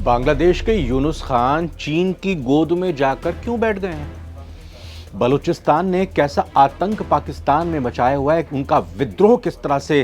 बांग्लादेश के यूनुस खान चीन की गोद में जाकर क्यों बैठ गए हैं? बलूचिस्तान ने कैसा आतंक पाकिस्तान में मचाया हुआ है, उनका विद्रोह किस तरह से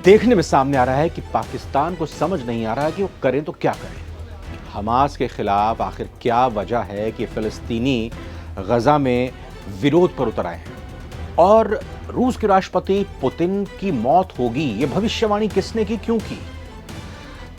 देखने में सामने आ रहा है कि पाकिस्तान को समझ नहीं आ रहा है कि वो करें तो क्या करें। हमास के खिलाफ आखिर क्या वजह है कि फिलिस्तीनी गजा में विरोध पर उतर आए हैं, और रूस के राष्ट्रपति पुतिन की मौत होगी, ये भविष्यवाणी किसने की, क्यों की?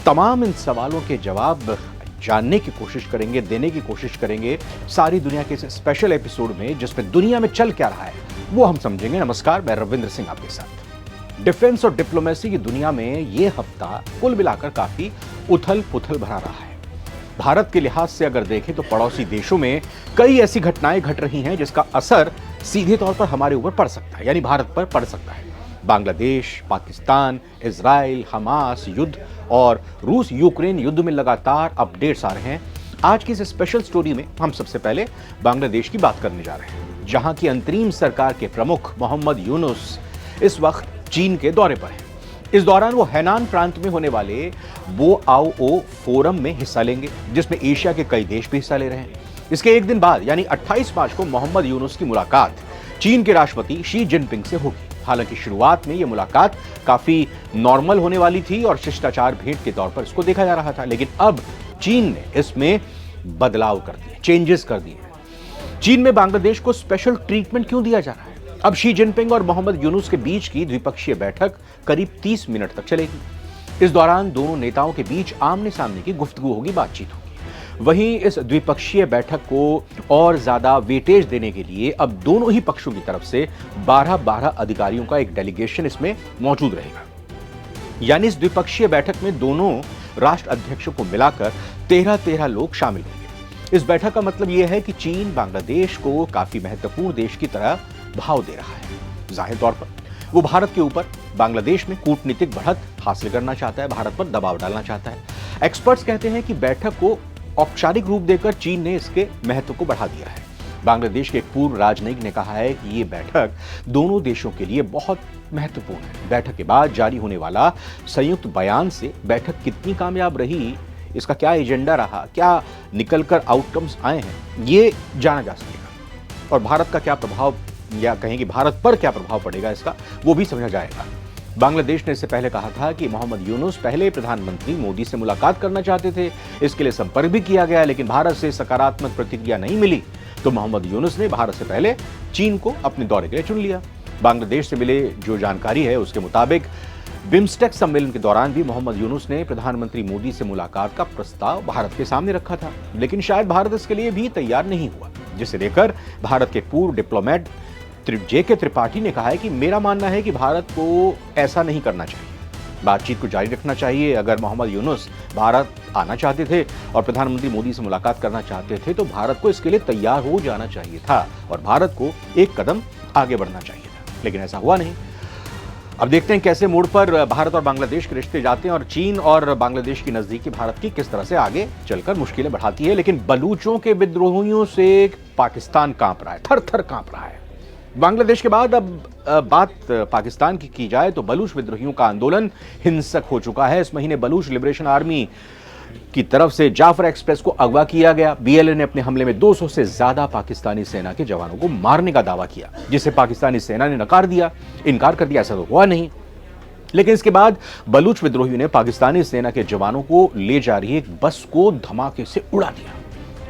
तमाम इन सवालों के जवाब जानने की कोशिश करेंगे, देने की कोशिश करेंगे सारी दुनिया के इस स्पेशल एपिसोड में, जिसमें दुनिया में चल क्या रहा है वो हम समझेंगे। नमस्कार, मैं रविंद्र सिंह आपके साथ। डिफेंस और डिप्लोमेसी की दुनिया में ये हफ्ता कुल मिलाकर काफी उथल पुथल भरा रहा है। भारत के लिहाज से अगर देखें तो पड़ोसी देशों में कई ऐसी घटनाएं घट रही हैं जिसका असर सीधे तौर पर हमारे ऊपर पड़ सकता है, यानी भारत पर पड़ सकता है। बांग्लादेश, पाकिस्तान, इजराइल, हमास युद्ध और रूस यूक्रेन युद्ध में लगातार अपडेट्स आ रहे हैं। आज की इस स्पेशल स्टोरी में हम सबसे पहले बांग्लादेश की बात करने जा रहे हैं, जहां की अंतरिम सरकार के प्रमुख मोहम्मद यूनुस इस वक्त चीन के दौरे पर हैं। इस दौरान वो हैनान प्रांत में होने वाले बो आओ ओ फोरम में हिस्सा लेंगे, जिसमें एशिया के कई देश भी हिस्सा ले रहे हैं। इसके एक दिन बाद यानी 28 मार्च को मोहम्मद यूनुस की मुलाकात चीन के राष्ट्रपति शी जिनपिंग से होगी। हालांकि शुरुआत में यह मुलाकात काफी नॉर्मल होने वाली थी और शिष्टाचार भेंट के तौर पर इसको देखा जा रहा था, लेकिन अब चीन ने इसमें बदलाव कर दिए, चेंजेस कर दिए। चीन में बांग्लादेश को स्पेशल ट्रीटमेंट क्यों दिया जा रहा है? अब शी जिनपिंग और मोहम्मद यूनुस के बीच की द्विपक्षीय बैठक करीब 30 मिनट तक चलेगी। इस दौरान दोनों नेताओं के बीच आमने सामने की गुफ्तगू होगी, बातचीत होगी। वहीं इस द्विपक्षीय बैठक को और ज्यादा वेटेज देने के लिए अब दोनों ही पक्षों की तरफ से 12-12 अधिकारियों का एक डेलीगेशन इसमें मौजूद रहेगा। यानी इस द्विपक्षीय बैठक में दोनों राष्ट्र अध्यक्षों को मिलाकर 13-13 लोग शामिल होंगे। इस बैठक का मतलब यह है कि चीन बांग्लादेश को काफी महत्वपूर्ण देश की तरह भाव दे रहा है। जाहिर तौर पर वो भारत के ऊपर बांग्लादेश में कूटनीतिक बढ़त हासिल करना चाहता है, भारत पर दबाव डालना चाहता है। एक्सपर्ट्स कहते हैं कि बैठक को औपचारिक रूप देकर चीन ने इसके महत्व को बढ़ा दिया है। बांग्लादेश के एक पूर्व राजनयिक ने कहा है कि ये बैठक दोनों देशों के लिए बहुत महत्वपूर्ण है। बैठक के बाद जारी होने वाला संयुक्त बयान से बैठक कितनी कामयाब रही, इसका क्या एजेंडा रहा, क्या निकलकर आउटकम्स आए हैं, ये जाना जा सकेगा। और भारत का क्या प्रभाव, या कहें कि भारत पर क्या प्रभाव पड़ेगा इसका, वो भी समझा जाएगा। बांग्लादेश ने इससे पहले कहा था कि मोहम्मद यूनुस पहले प्रधानमंत्री मोदी से मुलाकात करना चाहते थे। इसके लिए संपर्क भी किया गया, लेकिन भारत से सकारात्मक प्रतिक्रिया नहीं मिली, तो मोहम्मद यूनुस ने भारत से पहले चीन को अपने दौरे के लिए चुन लिया। बांग्लादेश से मिले जो जानकारी है उसके मुताबिक बिम्स्टेक सम्मेलन के दौरान भी मोहम्मद यूनुस ने प्रधानमंत्री मोदी से मुलाकात का प्रस्ताव भारत के सामने रखा था, लेकिन शायद भारत इसके लिए भी तैयार नहीं हुआ, जिसे लेकर भारत के पूर्व डिप्लोमेट जे.के. त्रिपाठी ने कहा है कि मेरा मानना है कि भारत को ऐसा नहीं करना चाहिए, बातचीत को जारी रखना चाहिए। अगर मोहम्मद यूनुस भारत आना चाहते थे और प्रधानमंत्री मोदी से मुलाकात करना चाहते थे तो भारत को इसके लिए तैयार हो जाना चाहिए था और भारत को एक कदम आगे बढ़ना चाहिए था, लेकिन ऐसा हुआ नहीं। अब देखते हैं कैसे मोड़ पर भारत और बांग्लादेश के रिश्ते जाते हैं और चीन और बांग्लादेश की नजदीकी भारत की किस तरह से आगे चलकर मुश्किलें बढ़ाती है। लेकिन बलूचों के विद्रोहियों से पाकिस्तान कांप रहा है, थर थर कांप रहा है। बांग्लादेश के बाद अब बात पाकिस्तान की जाए तो बलूच विद्रोहियों का आंदोलन हिंसक हो चुका है। इस महीने बलूच लिबरेशन आर्मी की तरफ से जाफर एक्सप्रेस को अगवा किया गया। बीएलए ने अपने हमले में 200 से ज्यादा पाकिस्तानी सेना के जवानों को मारने का दावा किया, जिसे पाकिस्तानी सेना ने इनकार कर दिया। ऐसा तो हुआ नहीं, लेकिन इसके बाद बलूच विद्रोहियों ने पाकिस्तानी सेना के जवानों को ले जा रही एक बस को धमाके से उड़ा दिया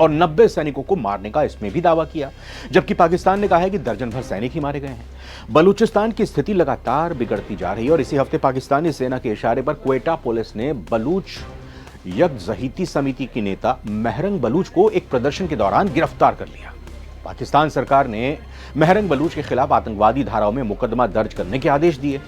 और 90 सैनिकों को मारने का इसमें भी दावा किया, जबकि पाकिस्तान ने कहा है कि दर्जन भर सैनिक ही मारे गए हैं। बलूचिस्तान की स्थिति लगातार बिगड़ती जा रही है और इसी हफ्ते पाकिस्तानी सेना के इशारे पर क्वेटा पुलिस ने बलूच यकजहीती समिति की नेता महरंग बलूच को एक प्रदर्शन के दौरान गिरफ्तार कर लिया। पाकिस्तान सरकार ने महरंग बलूच के खिलाफ आतंकवादी धाराओं में मुकदमा दर्ज करने के आदेश दिए।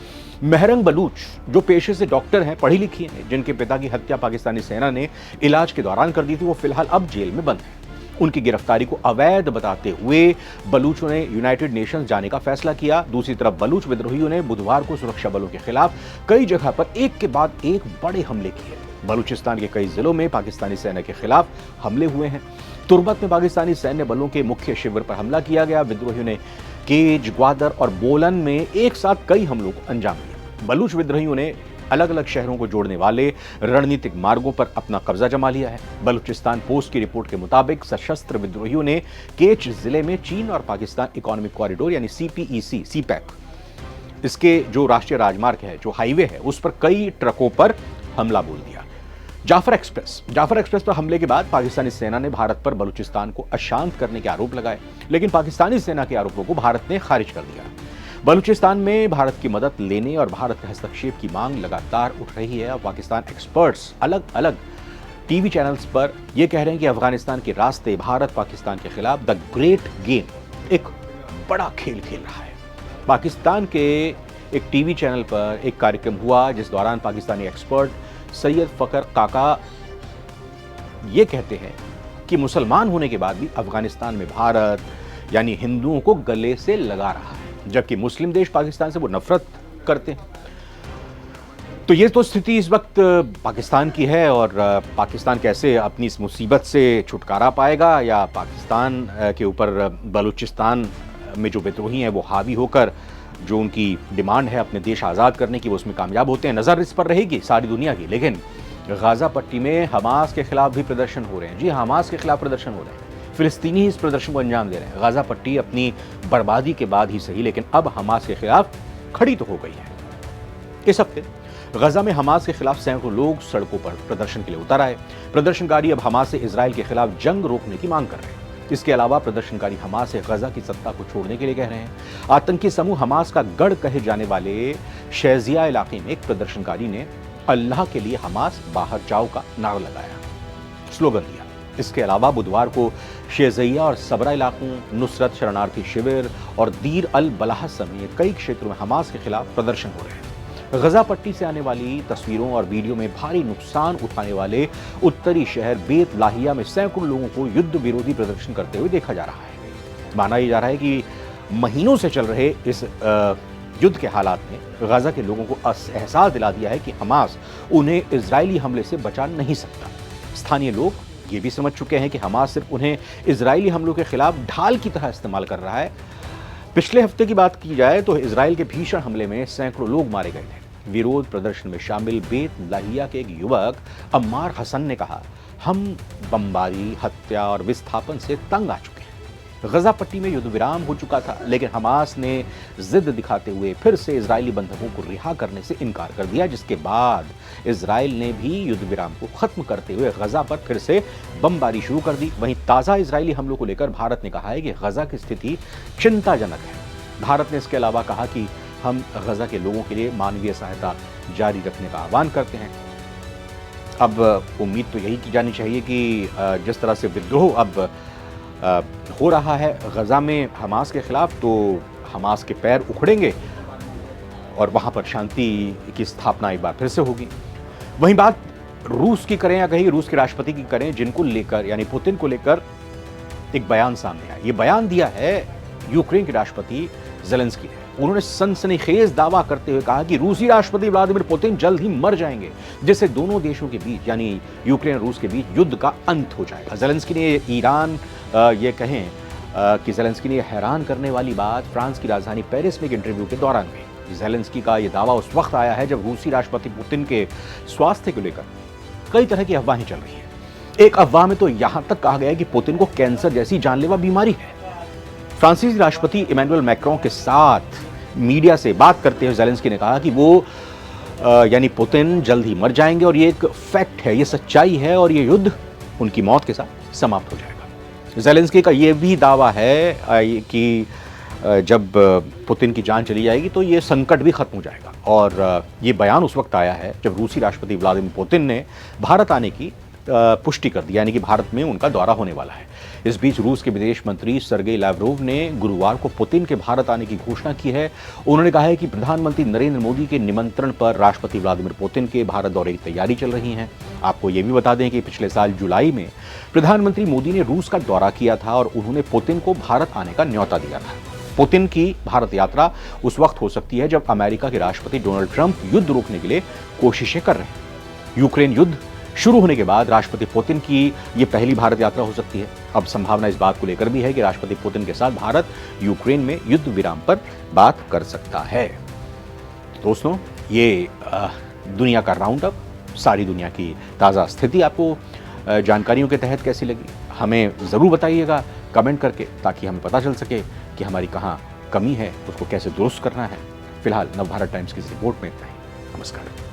महरंग बलूच जो पेशे से डॉक्टर हैं, पढ़ी लिखी हैं, जिनके पिता की हत्या पाकिस्तानी सेना ने इलाज के दौरान कर दी थी, वो फिलहाल अब जेल में बंद हैं। उनकी गिरफ्तारी को अवैध बताते हुए बलूचों ने यूनाइटेड नेशंस जाने का फैसला किया। दूसरी तरफ बलूच विद्रोहियों ने बुधवार को सुरक्षा बलों के खिलाफ कई जगह पर एक के बाद एक बड़े हमले किए। बलूचिस्तान के कई जिलों में पाकिस्तानी सेना के खिलाफ हमले हुए हैं। तुर्बत में पाकिस्तानी सैन्य बलों के मुख्य शिविर पर हमला किया गया। विद्रोहियों ने केज, ग्वादर और बोलन में एक साथ कई हमलों को अंजाम दिया। बलूच विद्रोहियों ने अलग अलग शहरों को जोड़ने वाले रणनीतिक मार्गों पर अपना कब्जा जमा लिया है। बलूचिस्तान पोस्ट की रिपोर्ट के मुताबिक सशस्त्र विद्रोहियों ने केच जिले में चीन और पाकिस्तान इकोनॉमिक कॉरिडोर यानी सीपीईसी सीपैक इसके जो राष्ट्रीय राजमार्ग है, जो हाईवे है, उस पर कई ट्रकों पर हमला बोल दिया। जाफर एक्सप्रेस पर हमले के बाद पाकिस्तानी सेना ने भारत पर बलूचिस्तान को अशांत करने के आरोप लगाए, लेकिन पाकिस्तानी सेना के आरोपों को भारत ने खारिज कर दिया। बलूचिस्तान में भारत की मदद लेने और भारत के हस्तक्षेप की मांग लगातार उठ रही है और पाकिस्तान एक्सपर्ट्स अलग अलग टीवी चैनल्स पर यह कह रहे हैं कि अफगानिस्तान के रास्ते भारत पाकिस्तान के खिलाफ द ग्रेट गेम, एक बड़ा खेल खेल रहा है। पाकिस्तान के एक टीवी चैनल पर एक कार्यक्रम हुआ जिस दौरान पाकिस्तानी एक्सपर्ट सैयद फकर काका ये कहते हैं कि मुसलमान होने के बाद भी अफगानिस्तान में भारत यानी हिंदुओं को गले से लगा रहा है, जबकि मुस्लिम देश पाकिस्तान से वो नफरत करते हैं। तो ये तो स्थिति इस वक्त पाकिस्तान की है और पाकिस्तान कैसे अपनी इस मुसीबत से छुटकारा पाएगा, या पाकिस्तान के ऊपर बलूचिस्तान में जो विद्रोही हैं वो हावी होकर जो उनकी डिमांड है अपने देश आज़ाद करने की, वो उसमें कामयाब होते हैं। नज़र इस पर रहेगी सारी दुनिया की। लेकिन गाज़ा पट्टी में हमास के खिलाफ भी प्रदर्शन हो रहे हैं। जी, हमास के खिलाफ प्रदर्शन हो रहे हैं। फिलिस्तीनी इस प्रदर्शन को अंजाम दे रहे हैं। गाज़ा पट्टी अपनी बर्बादी के बाद ही सही, लेकिन अब हमास के खिलाफ खड़ी तो हो गई है। इस हफ्ते गाज़ा में हमास के खिलाफ सैकड़ों लोग सड़कों पर प्रदर्शन के लिए उतर आए। प्रदर्शनकारी अब हमास से इजराइल के खिलाफ जंग रोकने की मांग कर रहे हैं। इसके अलावा प्रदर्शनकारी हमास से गजा की सत्ता को छोड़ने के लिए कह रहे हैं। आतंकी समूह हमास का गढ़ कहे जाने वाले शैजिया इलाके में एक प्रदर्शनकारी ने अल्लाह के लिए हमास बाहर जाओ का नारा लगाया, स्लोगन दिया। इसके अलावा बुधवार को शेजिया और सबरा इलाकों, नुसरत शरणार्थी शिविर और दीर अल बलाह समेत कई क्षेत्रों में हमास के खिलाफ प्रदर्शन हो रहे हैं। गजा पट्टी से आने वाली तस्वीरों और वीडियो में भारी नुकसान उठाने वाले उत्तरी शहर बेत लाहिया में सैकड़ों लोगों को युद्ध विरोधी प्रदर्शन करते हुए देखा जा रहा है। माना जा रहा है कि महीनों से चल रहे इस युद्ध के हालात ने गाजा के लोगों को एहसास दिला दिया है कि हमास उन्हें इजरायली हमले से बचा नहीं सकता। स्थानीय लोग ये भी समझ चुके हैं कि हमास सिर्फ उन्हें इजरायली हमलों के खिलाफ ढाल की तरह इस्तेमाल कर रहा है। पिछले हफ्ते की बात की जाए तो इजराइल के भीषण हमले में सैकड़ों लोग मारे गए थे। विरोध प्रदर्शन में शामिल बेत लाहिया के एक युवक अम्मार हसन ने कहा, हम बमबारी, हत्या और विस्थापन से तंग आ चुके हैं। गजा पट्टी में युद्ध विराम हो चुका था, लेकिन हमास ने जिद दिखाते हुए फिर से इजरायली बंधकों को रिहा करने से इनकार कर दिया, जिसके बाद इजराइल ने भी युद्ध विराम को खत्म करते हुए गजा पर फिर से बमबारी शुरू कर दी। वहीं ताज़ा इजरायली हमलों को लेकर भारत ने कहा है कि गजा की स्थिति चिंताजनक है। भारत ने इसके अलावा कहा कि हम गजा के लोगों के लिए मानवीय सहायता जारी रखने का आह्वान करते हैं। अब उम्मीद तो यही की जानी चाहिए कि जिस तरह से विद्रोह अब हो रहा है गजा में हमास के खिलाफ, तो हमास के पैर उखड़ेंगे और वहाँ पर शांति की स्थापना एक बार फिर से होगी। वहीं बात रूस की करें या कहीं रूस के राष्ट्रपति की करें, जिनको लेकर यानी पुतिन को लेकर एक बयान सामने आया। ये बयान दिया है यूक्रेन के राष्ट्रपति ज़ेलेंस्की ने। उन्होंने सनसनीखेज दावा करते हुए कहा कि रूसी राष्ट्रपति व्लादिमीर पुतिन जल्द ही मर जाएंगे, जिससे दोनों देशों के बीच यानी यूक्रेन और रूस के बीच युद्ध का अंत हो जाएगा। ज़ेलेंस्की ने ईरान ये कहें कि ज़ेलेंस्की ने हैरान करने वाली बात फ्रांस की राजधानी पेरिस में एक इंटरव्यू के दौरान कही। ज़ेलेंस्की का यह दावा उस वक्त आया है जब रूसी राष्ट्रपति पुतिन के स्वास्थ्य को लेकर कई तरह की अफवाहें चल रही हैं। एक अफवाह में तो यहाँ तक कहा गया है कि पुतिन को कैंसर जैसी जानलेवा बीमारी है। फ्रांसीसी राष्ट्रपति इमैनुअल मैक्रों के साथ मीडिया से बात करते हुए ज़ेलेंस्की ने कहा कि वो यानी पुतिन जल्द ही मर जाएंगे और ये एक फैक्ट है, ये सच्चाई है और ये युद्ध उनकी मौत के साथ समाप्त हो जाएगा। ज़ेलेंस्की का ये भी दावा है कि जब पुतिन की जान चली जाएगी तो ये संकट भी खत्म हो जाएगा। और ये बयान उस वक्त आया है जब रूसी राष्ट्रपति व्लादिमीर पुतिन ने भारत आने की पुष्टि कर दी, यानी कि भारत में उनका दौरा होने वाला है। इस बीच रूस के विदेश मंत्री सर्गेई लावरोव ने गुरुवार को पुतिन के भारत आने की घोषणा की है। उन्होंने कहा है कि प्रधानमंत्री नरेंद्र मोदी के निमंत्रण पर राष्ट्रपति व्लादिमीर पुतिन के भारत दौरे की तैयारी चल रही है। आपको ये भी बता दें कि पिछले साल जुलाई में प्रधानमंत्री मोदी ने रूस का दौरा किया था और उन्होंने पुतिन को भारत आने का न्योता दिया था। पुतिन की भारत यात्रा उस वक्त हो सकती है जब अमेरिका के राष्ट्रपति डोनाल्ड ट्रंप युद्ध रोकने के लिए कोशिशें कर रहे हैं। यूक्रेन युद्ध शुरू होने के बाद राष्ट्रपति पुतिन की ये पहली भारत यात्रा हो सकती है। अब संभावना इस बात को लेकर भी है कि राष्ट्रपति पुतिन के साथ भारत यूक्रेन में युद्ध विराम पर बात कर सकता है। दोस्तों, ये दुनिया का राउंड अप, सारी दुनिया की ताज़ा स्थिति आपको जानकारियों के तहत कैसी लगी, हमें ज़रूर बताइएगा कमेंट करके, ताकि हमें पता चल सके कि हमारी कहाँ कमी है, उसको कैसे दुरुस्त करना है। फिलहाल नवभारत टाइम्स की इस रिपोर्ट में इतना ही। नमस्कार।